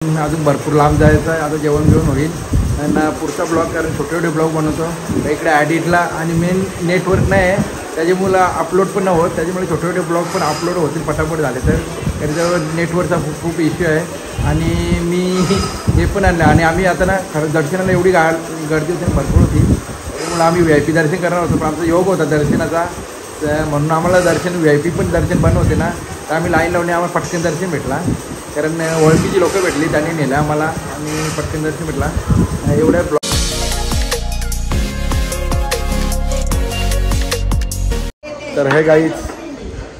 अजून भरपूर लांब जायचं आहे. आता जेवण घेऊन होईल आणि पुढचा ब्लॉग, कारण छोटे छोटे ब्लॉग बनवतो इकडे ॲडिटला आणि मेन नेटवर्क नाही आहे त्याच्यामुळं अपलोड पण नाही होत. त्याच्यामुळे छोटे छोटे ब्लॉग पण अपलोड होतील पटापट झाले तर. त्याच्यावर नेटवर्कचा खूप इश्यू आहे. आणि मी हे पण आणलं आणि आम्ही आता ना खरं दर्शनाला एवढी गर्दी होती भरपूर होती त्यामुळे आम्ही VIP दर्शन करणार होतो. पण आमचा योग होता दर्शनाचा म्हणून आम्हाला दर्शन VIP पण दर्शन बंद होते ना तर आम्ही लाईन लावणे आम्हाला पटकन दर्शन भेटला. कारण ओळखीची लोकं भेटली त्यांनी नेलं आम्हाला आणि पटकन दर्शन भेटला. एवढ्या ब्लॉग तर हे गाईज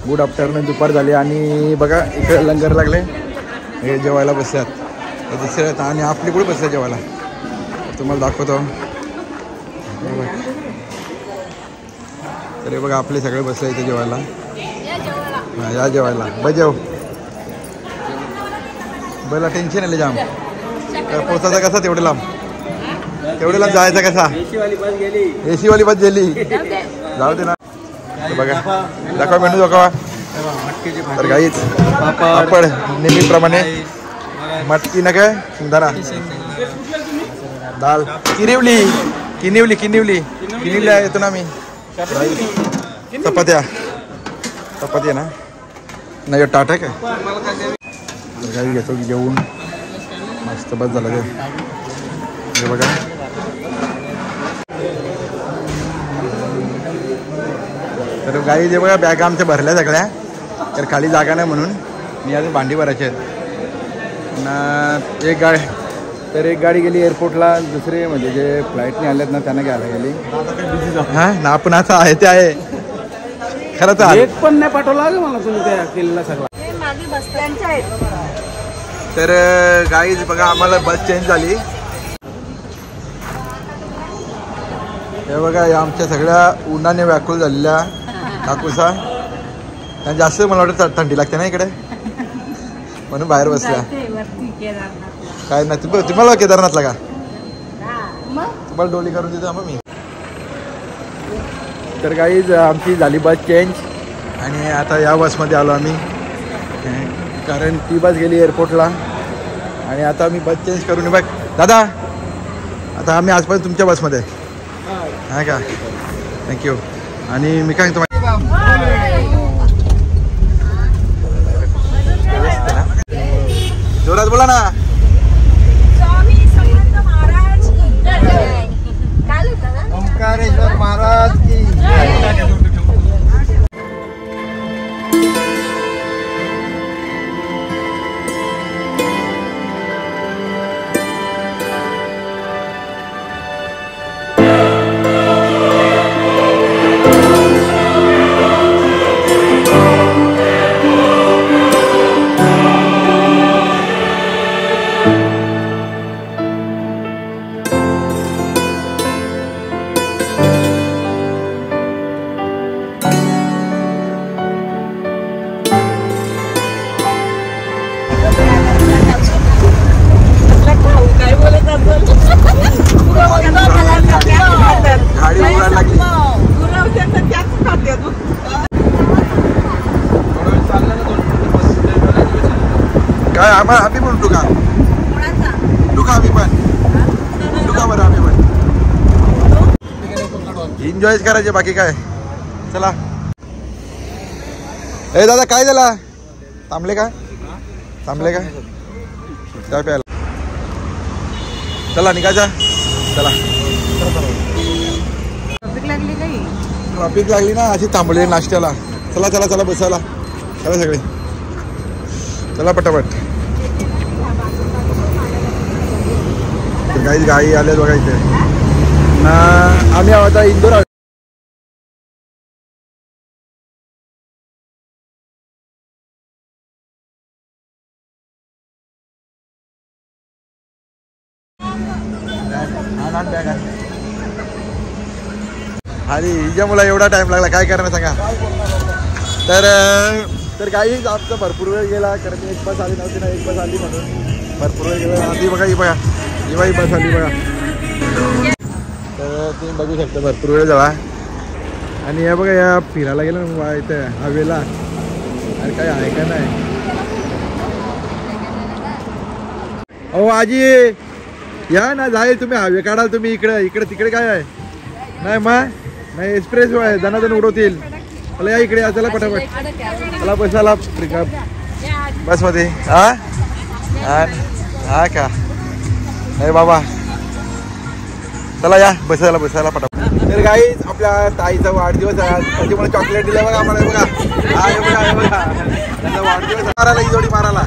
गुड आफ्टरनून दुपार झाली आणि बघा इकडे लंगर लागले. हे जेवायला बसल्यात हे दुसऱ्यात आणि आपली कुठे बसल्या जेवायला तुम्हाला दाखवतो. तर हे बघा आपले सगळे बसले इथे जेवायला. हां या जेवायला बजेव बला टेन्शन आले जाम पोचायचा कसा तेवढे लांब जायचा कसा. AC वाली बस गेली जाऊ दे ना. बघा दाखवा मेनू दाखवा. तर गाईच पापड नेहमीप्रमाणे मटकी न काय शेंगदाणा दाल किनिवली येतो ना मी. चपाती आहे ना नाही टाट आहे काय गाई घेतो जेवून मस्त बस झालं ते बघा. तर गाई जे बघा बॅगा आमच्या भरल्या सगळ्या तर खाली जागा नाही म्हणून मी अजून भांडी भरायचे आहेत ना. एक गाडी गेली एअरपोर्टला. दुसरे म्हणजे जे फ्लाईटने आलेत ना त्यांना घ्यायला गेली. हां ना आपण आता आहे ते आहे खरं तर एक पण नाही पाठवला मला तुम्ही त्या किल्ला सगळा. तर गाईज बघा आम्हाला बस चेंज झाली. हे बघा या आमच्या सगळ्या उन्हाने व्याकुळ झालेल्या काकूसा. आणि जास्त मला वाटतं थंडी लागते ना इकडे म्हणून बाहेर बसल्या. काय नाही तुम्हाला केदारनाथला का तुम्हाला डोली करून देतो मग मी. तर गाईज आमची झाली बस चेंज आणि आता या बसमध्ये आलो आम्ही कारण ती बस गेली एअरपोर्टला आणि आता आम्ही बस चेंज करून बघ दादा आता आम्ही आजपर्यंत तुमच्या बसमध्ये हां का. थँक्यू. आणि मी काय तुम्हाला जोरात बोला ना. ओंकारेश्वर महाराज की काय आम्हाला आम्ही पण टुका आम्ही पण टुका बरं आम्ही पण एन्जॉयच करायचे बाकी काय. चला ए दादा काय झाला थांबले का काय प्यायला. चला निघायचा चला. ट्रॉफिक लागली ना अशी थांबले नाश्त्याला. चला बसायला चला सगळे चला पटापट. गाई आले बघा इथे ना. आम्ही आता इंदोर आणि हिच्या मुला एवढा टाइम लागला काय करणार सांगा. तर काही आमचा भरपूर वेळ गेला कारण एक बस आली नव्हती ना. एक बस आली म्हणून भरपूर वेळ गेला. आधी बघा ही बस आली बघा. तर तुम्ही बघू शकता भरपूर वेळ झाला. आणि या बघा या फिरायला गेलं ना इथं हवेला अरे काय आहे का नाही. अहो आजी या ना, जाईल तुम्ही हवे काढाल तुम्ही इकडे इकडे तिकडे काय आहे नाही मग नाही एक्सप्रेस आहे दनादन उडवतील. मला या इकडे या, चला पटापट मला बसायला बसमध्ये. हा हा का नाही बाबा, चला या बसायला पटापट. तर गाईज आपल्या ताईचा वाढदिवस आहे, त्याच्यामुळे चॉकलेट दिलं बघा आम्हाला. बघा हा बघा त्याचा वाढदिवस मारायला ही जोडी मारायला.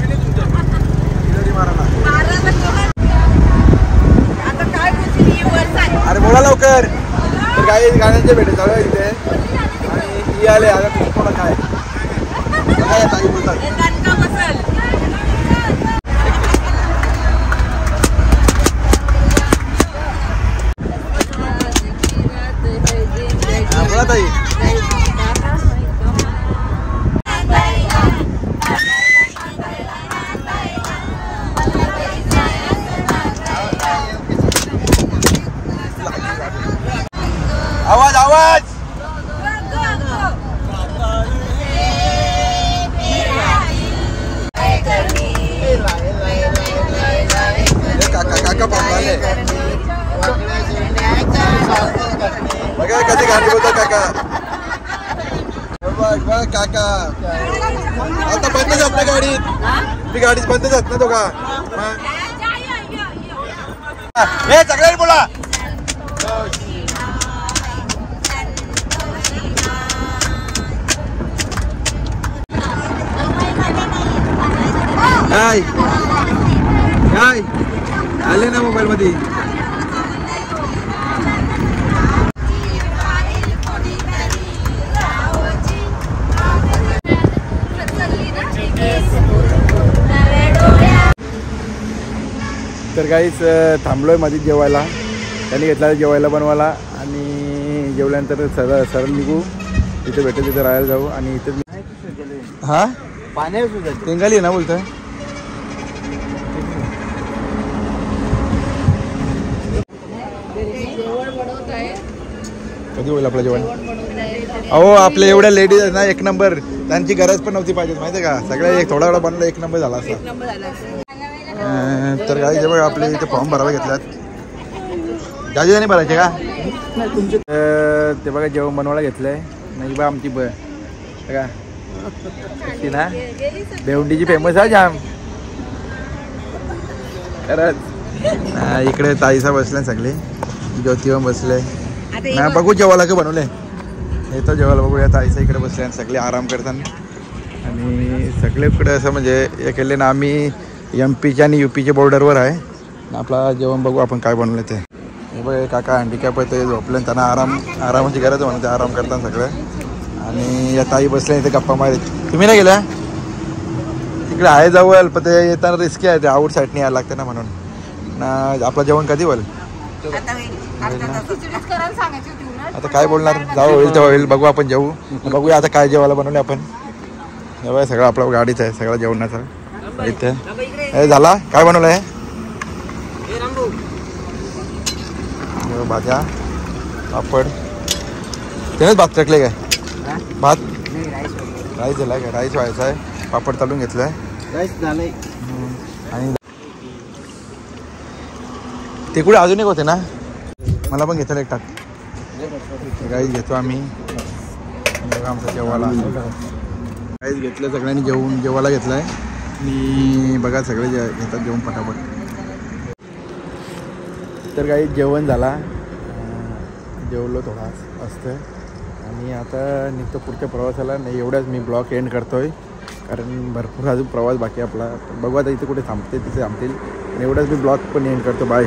अरे बोला लवकर. तर काही गाण्यांचे भेटे चालू आहे इथे आणि ही आले आता थोडं काय ताई बोलतात. बोला ताई. आवाज आवाज. काका पाहले बघा कधी गाडी बोलतात काका. बघ काका आता बंद जात ना गाडीत, ती गाडीत बंद जात ना तो का हे सगळ्यांनी बोला. काय काय आले ना मोबाईल मध्ये. तर काहीच थांबलोय मध्ये जेवायला, त्यांनी घेतला जेवायला बनवायला आणि जेवल्यानंतर सरळ निघू, इथे भेटेल तिथे राहायला जाऊ. आणि इथे हा पाण्यावर तेंगाली ना बोलतोय. कधी होईल आपलं जेवण. अहो आपल्या एवढ्या लेडीज आहेत ना एक नंबर, त्यांची गरज पण नव्हती पाहिजे माहिती आहे का. सगळ्या एक थोडा बनला एक नंबर झाला असता. तर काही जेव्हा आपले इथे फॉर्म भरावा घेतलात जाजी नाही भरायचे का तुमचे. ते बघा जेवण बनवायला घेतलंय नाही बा आमची बघा ती ना भेवंडीची फेमस आहे जाम खरंच. इकडे ताईसा बसले सगळे, ज्योतिबा बसले ना. बघू जेवायला का बनवले येतं जेवायला बघूया. ताईसा इकडे बसले आणि सगळे आराम करताना आणि सगळीकडे असं म्हणजे हे केले ना. आम्ही MP आणि UP बॉर्डरवर आहे. आपला जेवण बघू आपण काय बनवलं ते. हे बघ काका हँडिकॅप आहे ते झोपले, त्यांना आरामाची गरज म्हणून ते आराम करतात सगळे. आणि या ताई बसल्या इथे गप्पा मारित. तुम्ही नाही गेल्या तिकडे आहे जवळ, पण ते येताना रिस्की आहे, ते आउट साईडने यायला लागते ना म्हणून ना. आपलं जेवण कधी होईल आता काय बोलणार, जाऊ होईल तेव्हा होईल. बघू आपण जेवू बघूया आता काय जेवायला बनवले आपण. जेव्हा सगळं आपलं गाडीचं आहे सगळं जेवणाचं इथे. हे झाला काय बनवलं आहे भाज्या पापड त्यानेच भात टाकले काय भात राईस झाला काय. राईस व्हायचा आहे, पापड तळून घेतलाय राईस झालंय. आणि ते कुठे अजून एक होते ना, मला पण घेतलं एक टाक. राईस घेतो आम्ही आमचं जेवायला. राईस घेतलं सगळ्यांनी जेवायला घेतलाय आणि बघा सगळे घेतात जेवण पटापट. तर काही जेवण झाला, जेवलो थोडा असतं आणि आता निघतो पुढच्या प्रवासाला. नाही एवढ्याच मी ब्लॉग एंड करतोय कारण भरपूर अजून प्रवास बाकी आपला. बघू आता इथे कुठे थांबते तिथे थांबतील आणि एवढ्याच मी ब्लॉग पण एंड करतो. बाय.